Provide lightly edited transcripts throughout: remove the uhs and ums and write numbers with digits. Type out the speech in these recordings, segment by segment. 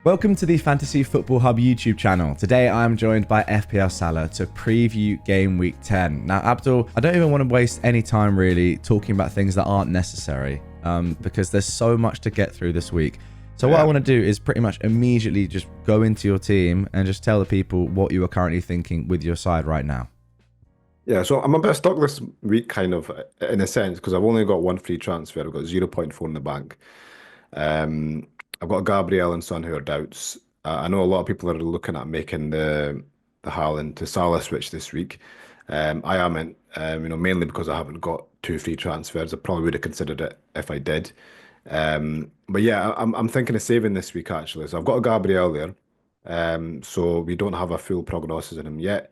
Welcome to the Fantasy Football Hub YouTube channel. Today I am joined by FPL Salah to preview Game Week 10. Now Abdul, I don't even want to waste any time really talking about things that aren't necessary because there's so much to get through this week. So what I want to do is pretty much immediately just go into your team and just tell the people what you are currently thinking with your side right now. Yeah, so I'm a bit stuck this week, kind of, in a sense, because I've only got one free transfer. I've got 0.4 in the bank. I've got Gabriel and Son who are doubts. I know a lot of people are looking at making the Haaland to Salah switch this week. I haven't, mainly because I haven't got two free transfers. I probably would have considered it if I did. But yeah, I'm thinking of saving this week actually. So I've got a Gabriel there. So we don't have a full prognosis in him yet.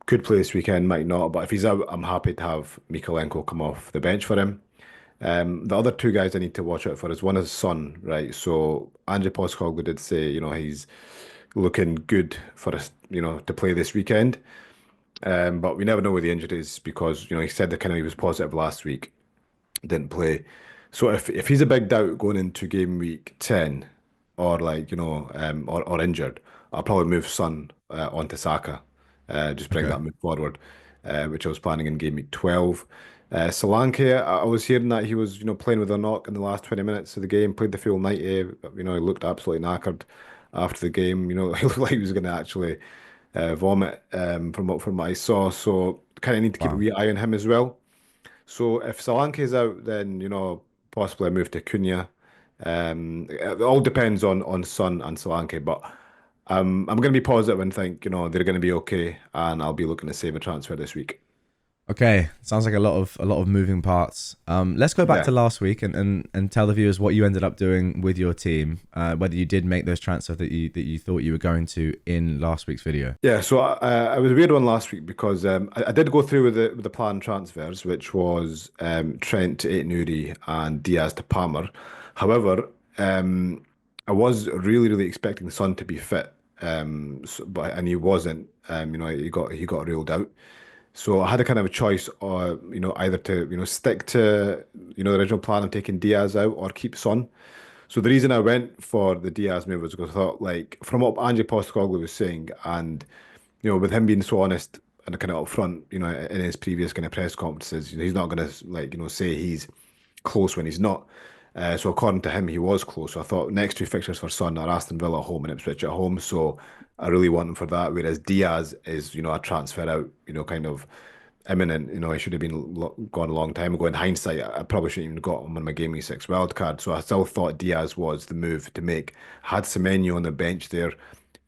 Could play this weekend, might not. But if he's out, I'm happy to have Mikalenko come off the bench for him. The other two guys I need to watch out for is one is Son, right? So Ange Postecoglou did say, he's looking good for us, to play this weekend. But we never know with the injuries because, he said that he was positive last week, didn't play. So if he's a big doubt going into game week 10 or or injured, I'll probably move Son onto Saka. Just bring Okay. that move forward, which I was planning in game week 12. Solanke, I was hearing that he was, playing with a knock in the last 20 minutes of the game, played the full 90. He looked absolutely knackered after the game. He looked like he was going to actually vomit from what I saw. So kind of need to keep a Wow. wee eye on him as well. So if Solanke's out, then possibly I move to Cunha. It all depends on Son and Solanke, but I'm going to be positive and think they're going to be okay, and I'll be looking to save a transfer this week. Okay, sounds like a lot of moving parts. Let's go back Yeah. to last week and tell the viewers what you ended up doing with your team. Whether you did make those transfers that you thought you were going to in last week's video. Yeah, so I was a weird one last week because I did go through with the planned transfers, which was Trent to Aït-Nouri and Diaz to Palmer. However, I was really, really expecting Son to be fit, and he wasn't. He got ruled out. So I had a kind of a choice, either to stick to the original plan of taking Diaz out or keep Son. So the reason I went for the Diaz move was because I thought, like, from what Ange Postecoglou was saying, and with him being so honest and kind of upfront, in his previous kind of press conferences, he's not going to say he's close when he's not. So according to him, he was close. So I thought next two fixtures for Son are Aston Villa at home and Ipswich at home. So I really want him for that. Whereas Diaz is, a transfer out, kind of imminent. He should have been gone a long time ago. In hindsight, I probably shouldn't even got him on my Game Week 6 wild card. So I still thought Diaz was the move to make. Had Semenyo on the bench there,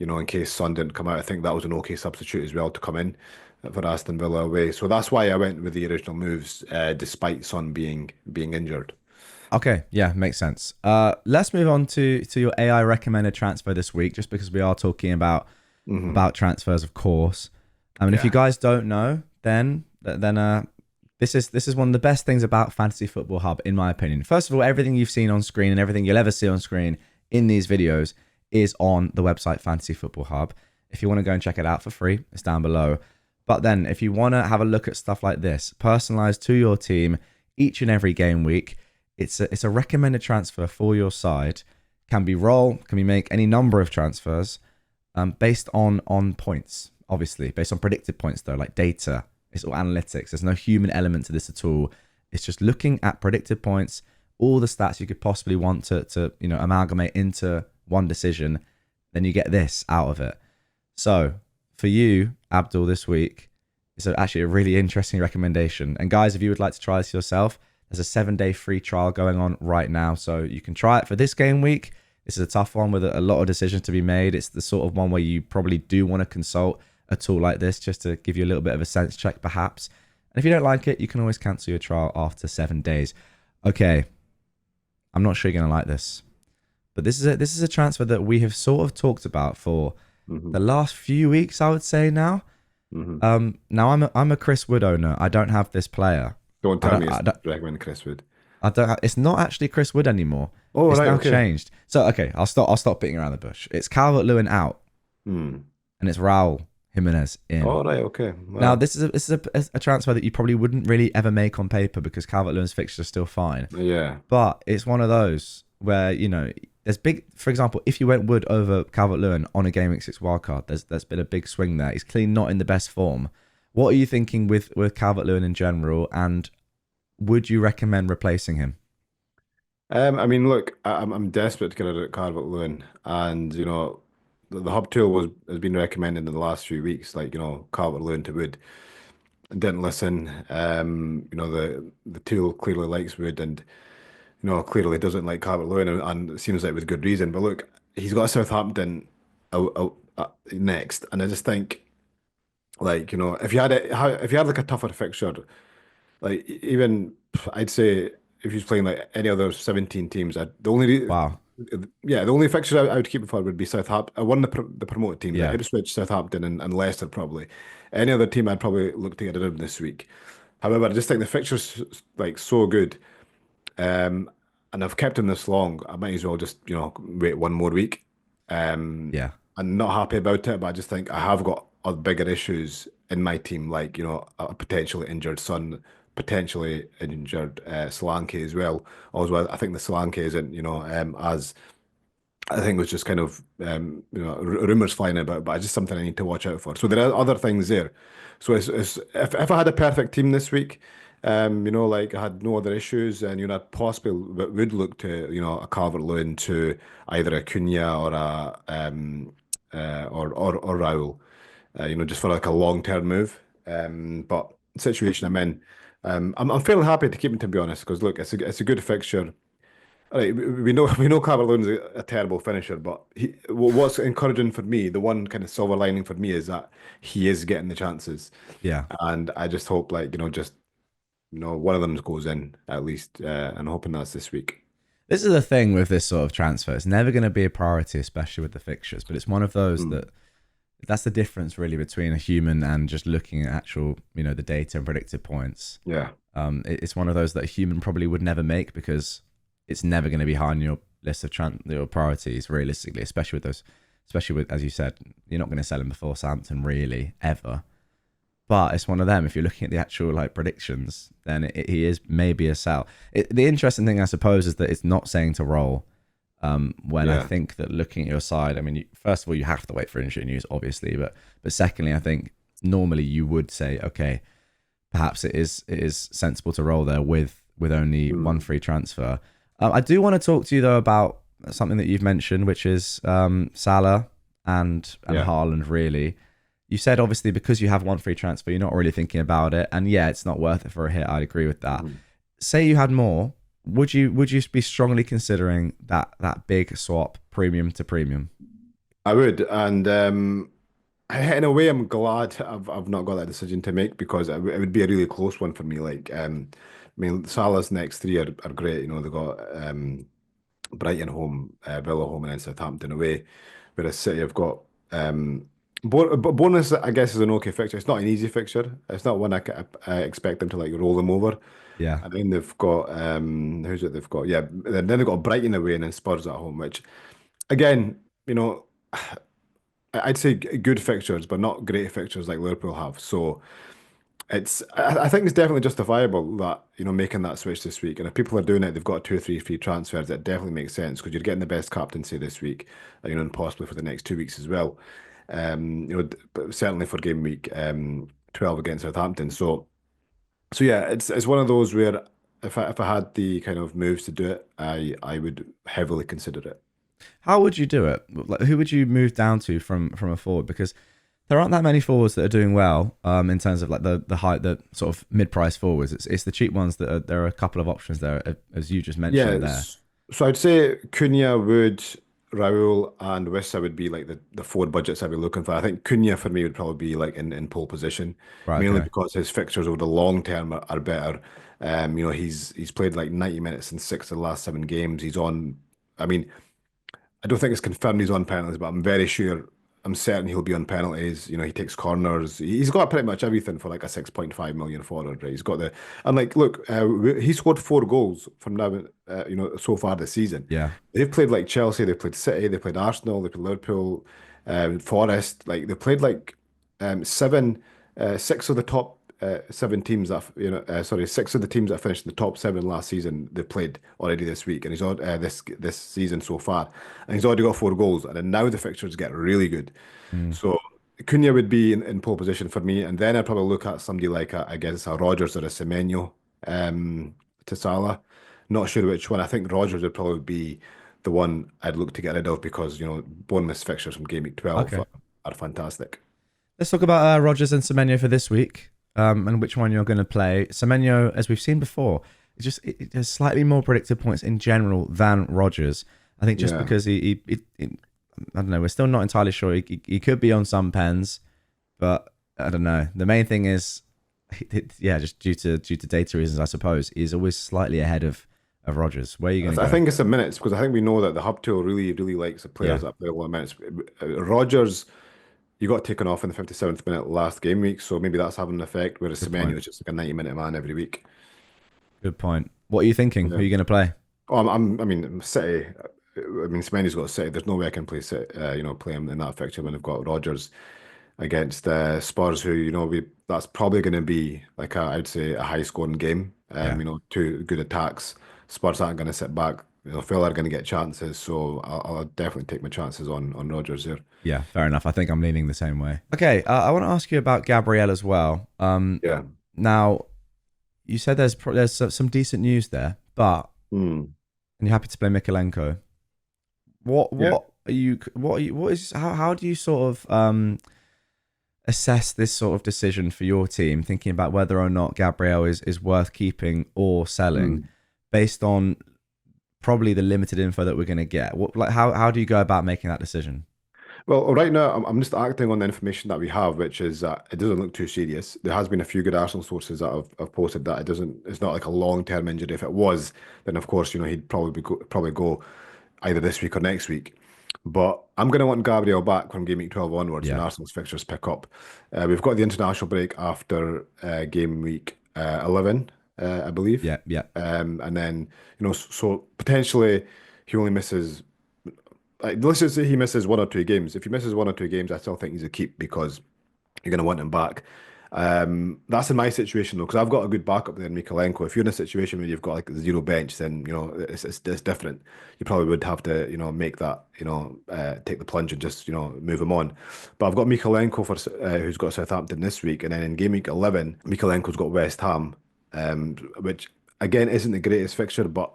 in case Son didn't come out. I think that was an okay substitute as well to come in for Aston Villa away. So that's why I went with the original moves, despite Son being injured. Okay, yeah, makes sense. Let's move on to your AI recommended transfer this week, just because we are talking about Hmm. transfers, of course. I mean, if you Yeah. guys don't know, then this is one of the best things about Fantasy Football Hub, in my opinion. First of all, everything you've seen on screen and everything you'll ever see on screen in these videos is on the website Fantasy Football Hub. If you want to go and check it out for free, it's down below. But then, if you want to have a look at stuff like this, personalized to your team each and every game week, it's a recommended transfer for your side. Can be roll, can be make any number of transfers, based on points, obviously based on predicted points though, like data. It's all analytics. There's no human element to this at all. It's just looking at predicted points, all the stats you could possibly want to amalgamate into one decision. Then you get this out of it. So for you, Abdul, this week, it's actually a really interesting recommendation. And guys, if you would like to try this yourself, there's a 7-day free trial going on right now. So you can try it for this game week. This is a tough one with a lot of decisions to be made. It's the sort of one where you probably do want to consult a tool like this just to give you a little bit of a sense check, perhaps. And if you don't like it, you can always cancel your trial after 7 days. Okay, I'm not sure you're going to like this, but this is a transfer that we have sort of talked about for Hmm. the last few weeks, I would say now. Hmm. Now I'm a Chris Wood owner. I don't have this player. Don't I tell don't me I it's don't recommend Chris Wood. I don't have, it's not actually Chris Wood anymore. Oh, It's right, now okay. changed. So okay, I'll stop beating around the bush. It's Calvert-Lewin out Hmm. and it's Raul Jimenez in. Oh, right, okay. Now, Well, this is a transfer that you probably wouldn't really ever make on paper because Calvert-Lewin's fixtures are still fine. yeah. But it's one of those where, there's big, for example, if you went Wood over Calvert-Lewin on a Game Week 6 wildcard, there's been a big swing there. He's clearly not in the best form. What are you thinking with Calvert-Lewin in general, and would you recommend replacing him? I mean, look, I'm desperate to get rid of Calvert-Lewin, and the hub tool has been recommended in the last few weeks, like Calvert-Lewin to Wood. Didn't listen. The tool clearly likes Wood, and clearly doesn't like Calvert-Lewin, and it seems like with good reason. But look, he's got Southampton next, and I just think like if you had if you had like a tougher fixture, like even I'd say if he's playing like any other 17 teams, Wow. the only fixture I would keep him for would be Southampton. One of the promoted teams, like Yeah. Ipswich, Southampton, and Leicester probably. Any other team, I'd probably look to get rid of this week. However, I just think the fixture's like so good. Um, and I've kept him this long. I might as well just, wait one more week. Um, Yeah. I'm not happy about it, but I just think I have got other bigger issues in my team, like, a potentially injured Son, potentially injured Solanke as well. Also, I think the Solanke isn't, as I think it was just kind of rumors flying about, but it's just something I need to watch out for. So there are other things there. So if I had a perfect team this week, like I had no other issues, and I'd possibly would look to a Calvert-Lewin to either a Cunha or a or Raul, just for like a long-term move. But the situation I'm in, I'm fairly happy to keep him, to be honest, because look, it's a good fixture. All right, we know we know Calvert-Lewin's a terrible finisher, but what's encouraging for me, the one kind of silver lining for me is that he is getting the chances, Yeah. and I just hope like just one of them goes in at least, and hoping that's this week. This is the thing with this sort of transfer. It's never going to be a priority, especially with the fixtures. But it's one of those Mm, that that's the difference really between a human and just looking at actual, the data and predicted points. yeah, It's one of those that a human probably would never make because it's never going to be high on your list of your priorities realistically, especially with, as you said, you're not going to sell him before Southampton really ever. But it's one of them. If you're looking at the actual like predictions, then he is maybe a sell. The interesting thing, I suppose, is that it's not saying to roll. When I yeah. think that looking at your side, I mean, first of all, you have to wait for injury news, obviously, but secondly, I think normally you would say, okay, perhaps it is sensible to roll there with only one Mm, free transfer. I do want to talk to you though about something that you've mentioned, which is Salah and yeah. Haaland. Really, you said obviously because you have one free transfer, you're not really thinking about it, and yeah, it's not worth it for a hit. I'd agree with that. Mm. Say you had more, would you be strongly considering that big swap premium to premium? I would, and in a way, I'm glad I've not got that decision to make because it would be a really close one for me. Like, I mean, Salah's next three are great. They got Brighton home, Villa home, and then Southampton away. Whereas City have got bonus. I guess is an okay fixture. It's not an easy fixture. It's not one I expect them to like roll them over. Yeah, And then they've got who's it? They've got then they've got Brighton away and then Spurs at home, which again, I'd say good fixtures, but not great fixtures like Liverpool have. So I think it's definitely justifiable that making that switch this week. And if people are doing it, they've got two or three free transfers. It definitely makes sense because you're getting the best captaincy this week, and possibly for the next 2 weeks as well. But certainly for game week 12 against Southampton. So yeah, it's one of those where if I had the kind of moves to do it, I would heavily consider it. how would you do it? Like, who would you move down to from a forward? Because there aren't that many forwards that are doing well in terms of like the sort of mid-price forwards. It's the cheap ones that there are a couple of options there, as you just mentioned there. So I'd say Cunha, Wood, Raul, and Wissa would be like the forward budgets I'd be looking for. I think Cunha for me would probably be like in pole position, Right. mainly Okay. because his fixtures over the long term are better. He's played like 90 minutes in six of the last seven games. He's on. I mean, I don't think it's confirmed he's on penalties, but I'm very sure, I'm certain he'll be on penalties. He takes corners. He's got pretty much everything for like a 6.5 million forward, right? He's got and like, look, he scored four goals from now, so far this season. Yeah. They've played like Chelsea, they've played City, they played Arsenal, they played Liverpool, Forest. Like they played like seven, six of the top seven teams that sorry, six of the teams that finished in the top seven last season they played already this week, and this season so far, and he's already got 4 goals, and then now the fixtures get really good. Mm. So Cunha would be in pole position for me, and then I'd probably look at somebody like I guess a Rodgers or a Semenyo um, to Salah. Not sure which one. I think Rodgers would probably be the one I'd look to get rid of because Bournemouth's fixtures from Game Week 12 Okay. are fantastic. Let's talk about Rodgers and Semenyo for this week, and which one you're going to play. Semenyo, as we've seen before, it has slightly more predicted points in general than Rodgers. I think just Yeah. because I don't know, we're still not entirely sure. He could be on some pens, but I don't know. The main thing is, yeah, just due to data reasons, I suppose, he's always slightly ahead of Rodgers. Where are you going to I go? think it's the minutes because I think we know that the hub tool really, really likes the Yeah, players that play a lot of minutes. Rodgers, you got taken off in the 57th minute last game week, so maybe that's having an effect. Whereas good Semenyo point. is just like a 90-minute man every week. Good point. What are you thinking? Who are Yeah. you going to play? Oh, I mean, City. I mean, Semenyo's got City. There's no way I can play City, play him in that fixture when I've got Rodgers against Spurs, who that's probably going to be like I'd say a high scoring game. Yeah. Two good attacks. Spurs aren't going to sit back. Villa are going to get chances, so I'll definitely take my chances on Rodgers here. Yeah, fair enough. I think I'm leaning the same way. Okay, I want to ask you about Gabriel as well. Yeah. Now you said there's some decent news there, but Hmm. and you're happy to play Mikalenko. What Yeah. what are you? What are you? What is how do you sort of assess this sort of decision for your team, thinking about whether or not Gabriel is worth keeping or selling, Hmm. based on probably the limited info that we're going to get? What like how do you go about making that decision? Well, right now I'm just acting on the information that we have, which is that it doesn't look too serious. There has been a few good Arsenal sources that have posted that it's not like a long-term injury. If it was, then of course, he'd probably go either this week or next week. But I'm going to want Gabriel back from Game Week 12 onwards when Yeah, Arsenal's fixtures pick up. We've got the international break after Game Week 11, I believe. yeah, yeah, And then, so potentially he only misses like let's just say he misses 1 or 2 games. If he misses 1 or 2 games, I still think he's a keep because you're going to want him back. That's in my situation though, because I've got a good backup there in Mikalenko. If you're in a situation where you've got like zero bench, then it's different. You probably would have to make that take the plunge and just move him on. But I've got Mikalenko who's got Southampton this week, and then in game week 11, Mikalenko's got West Ham, which again isn't the greatest fixture, but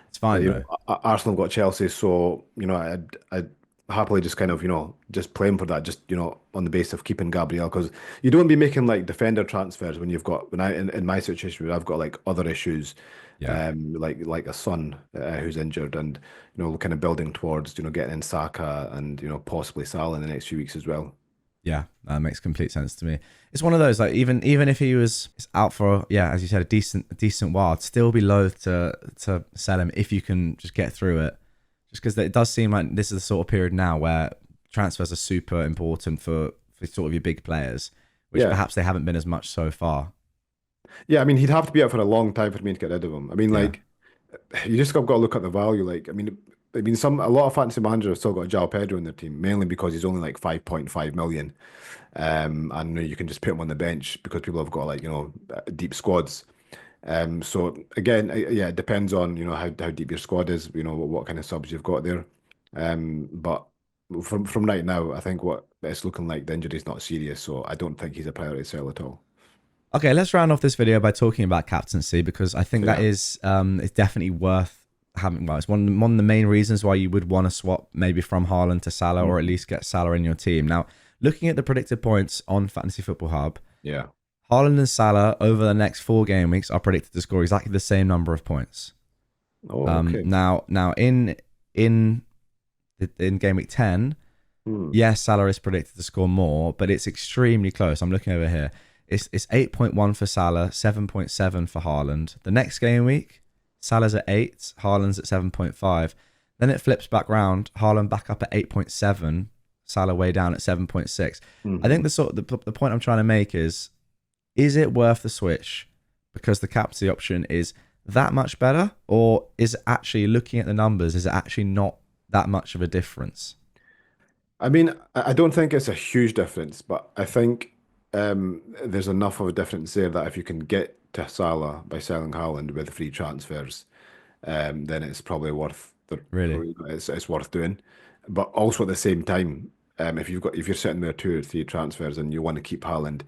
it's fine though. Arsenal got Chelsea, so I'd happily just kind of just play him for that, just on the basis of keeping Gabriel because you don't be making like defender transfers when you've got when I in my situation where I've got like other issues, Yeah. like a son who's injured and kind of building towards getting in Saka and possibly Salah in the next few weeks as well. Yeah, that makes complete sense to me. It's one of those like even if he was out for as you said a decent while, I'd still be loath to sell him if you can just get through it. Just because it does seem like this is the sort of period now where transfers are super important for sort of your big players, which Yeah. perhaps they haven't been as much so far. Yeah, I mean, he'd have to be out for a long time for me to get rid of him. I mean, Yeah, like, you just got to look at the value. Like, I mean, a lot of fantasy managers have still got João Pedro in their team, mainly because he's only like 5.5 million. And you can just put him on the bench because people have got like deep squads. So again, yeah, it depends on how deep your squad is. What kind of subs you've got there. But from right now, I think what it's looking like the injury's not serious, so I don't think he's a priority sell at all. okay, let's round off this video by talking about captaincy because I think that Yeah. is it's definitely worth having. Well, it's one of the main reasons why you would want to swap maybe from Haaland to Salah or at Mhm. least get Salah in your team. Now, looking at the predicted points on Fantasy Football Hub, Yeah. Haaland and Salah over the next 4 game weeks are predicted to score exactly the same number of points. Oh, okay. Now in in game week 10, Hmm. yes, Salah is predicted to score more, but it's extremely close. I'm looking over here. It's 8.1 for Salah, 7.7 for Haaland. The next game week, Salah's at 8, Haaland's at 7.5. Then it flips back round, Haaland back up at 8.7, Salah way down at 7.6. I think Mhm. the point I'm trying to make is it worth the switch because the captaincy option is that much better, or is it actually looking at the numbers? Is it actually not that much of a difference? I mean, I don't think it's a huge difference, but I think there's enough of a difference there that if you can get to Salah by selling Haaland with free transfers, then it's probably worth Really? it's worth doing. But also at the same time, if you're sitting there 2 or 3 transfers and you want to keep Haaland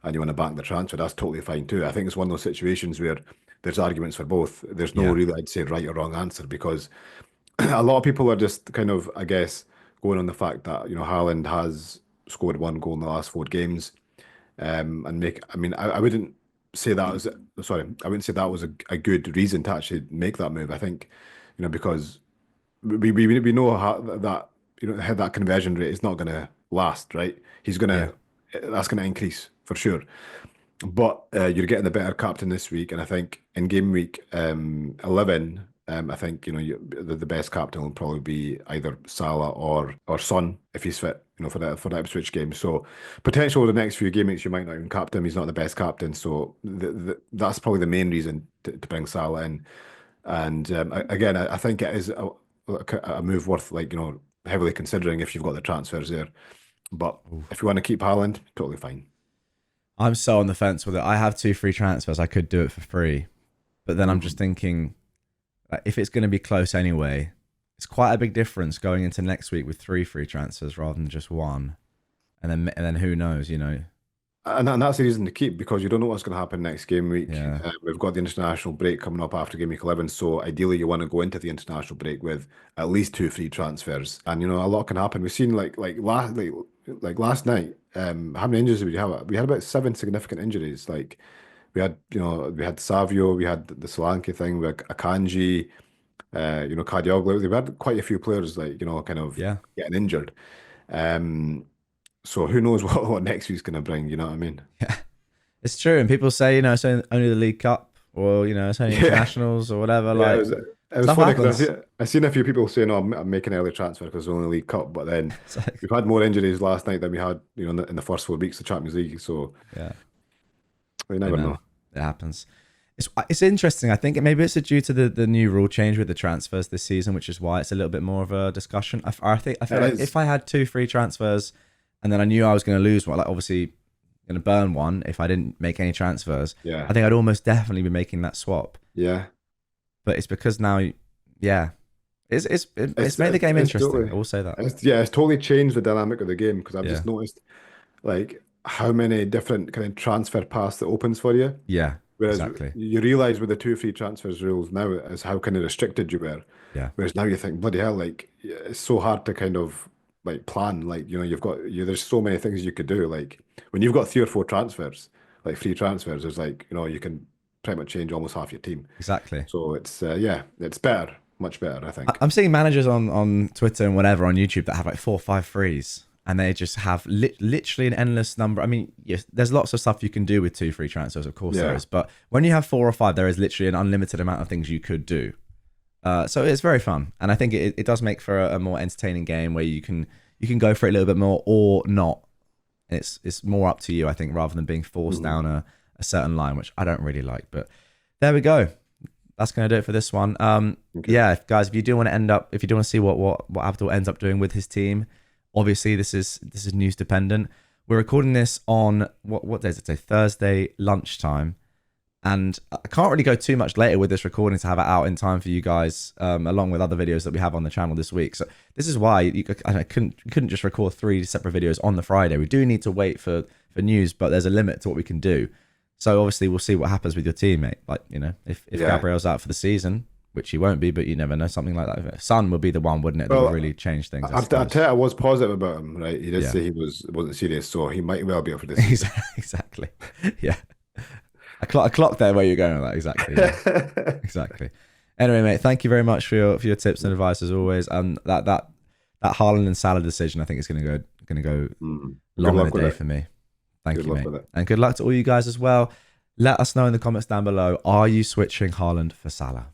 and you want to back the transfer, that's totally fine too. I think it's one of those situations where there's arguments for both. There's no Yeah. really, I'd say, right or wrong answer because a lot of people are just kind of, I guess, going on the fact that, Haaland has scored 1 goal in the last 4 games. And I mean, I wouldn't say that was, sorry, I wouldn't say that was a good reason to actually make that move. I think, because we know how that, how that conversion rate is not going to last, right? Yeah. That's going to increase for sure. But you're getting a better captain this week, and I think in game week 11, I think the best captain will probably be either Salah or Son if he's fit, for the Ipswich game. So potential over the next few game weeks, you might not even captain him. He's not the best captain, so that's probably the main reason to bring Salah in. And again, I think it is a move worth heavily considering if you've got the transfers there. But if you want to keep Haaland, totally fine. I'm so on the fence with it. I have 2 free transfers. I could do it for free, but then I'm just thinking, if it's going to be close anyway, it's quite a big difference going into next week with 3 free transfers rather than just one. And then who knows, And that's the reason to keep because you don't know what's going to happen next game week. Yeah. We've got the international break coming up after game week 11, so ideally you want to go into the international break with at least 2 free transfers. And a lot can happen. We've seen last night. How many injuries did we have? We had about 7 significant injuries. Like we had Savio, we had the Solanke thing, we had Akanji, Kadioglu. We had quite a few players kind of Yeah. getting injured. So who knows what next week's going to bring? You know what I mean? Yeah. It's true. And people say, it's only the League Cup or, it's only internationals or whatever. Yeah, Like, it was stuff funny happens. because I've seen a few people saying, "Oh, I'm making an early transfer because it's only League Cup." But then It's like, we've had more injuries last night than we had, in the first 4 weeks of Champions League. So yeah, we I never know. know. It happens. It's interesting. I think maybe it's due to the new rule change with the transfers this season, which is why it's a little bit more of a discussion. I feel It like is. if I had 2 free transfers and then I knew I was going to lose one, like obviously going to burn one if I didn't make any transfers, Yeah, I think I'd almost definitely be making that swap. yeah. But it's because now, yeah, it's made the game It's interesting. totally, I will say that. it's totally changed the dynamic of the game because I've Yeah, just noticed like how many different kind of transfer paths that opens for you. yeah, Whereas exactly. you realize with the 2 free transfers rules now is how kind of restricted you were. Yeah, Whereas now you think, bloody hell, it's so hard to kind of plan. There's so many things you could do. Like when you've got 3 or 4 transfers, like free transfers, there's you can pretty much change almost half your team. exactly. So it's better, much better, I think. I'm seeing managers on Twitter and whatever on YouTube that have like 4 or 5 frees, and they just have literally an endless number. I mean, yes, there's lots of stuff you can do with 2 free transfers, of course there Yeah. is, but when you have 4 or 5, there is literally an unlimited amount of things you could do. So it's very fun, and I think it does make for a more entertaining game where you can go for it a little bit more or not. It's more up to you, I think, rather than being forced down a certain line, which I don't really like. But there we go. That's going to do it for this one. Okay. Yeah, guys, if you do want to see what Abdul ends up doing with his team, obviously this is news dependent. We're recording this on what day is it? Thursday lunchtime, and I can't really go too much later with this recording to have it out in time for you guys, along with other videos that we have on the channel this week. So this is why I couldn't just record 3 separate videos on the Friday. We do need to wait for news, but there's a limit to what we can do. So obviously we'll see what happens with your teammate. Like, if Yeah. Gabriel's out for the season, which he won't be, but you never know, something like that. Son would be the one, wouldn't it, that Well, would really change things. I tell you, I was positive about him, right? He did Yeah. say he wasn't serious, so he might well be up for this season. Exactly. Yeah. I clocked there where you're going with that. Exactly. Yeah. Exactly. Anyway, mate, thank you very much for your tips and advice as always. And that Haaland and Salah decision, I think is going to go Good long in luck the with day it. for me. Thank Good you, luck mate. with it. And good luck to all you guys as well. Let us know in the comments down below. Are you switching Haaland for Salah?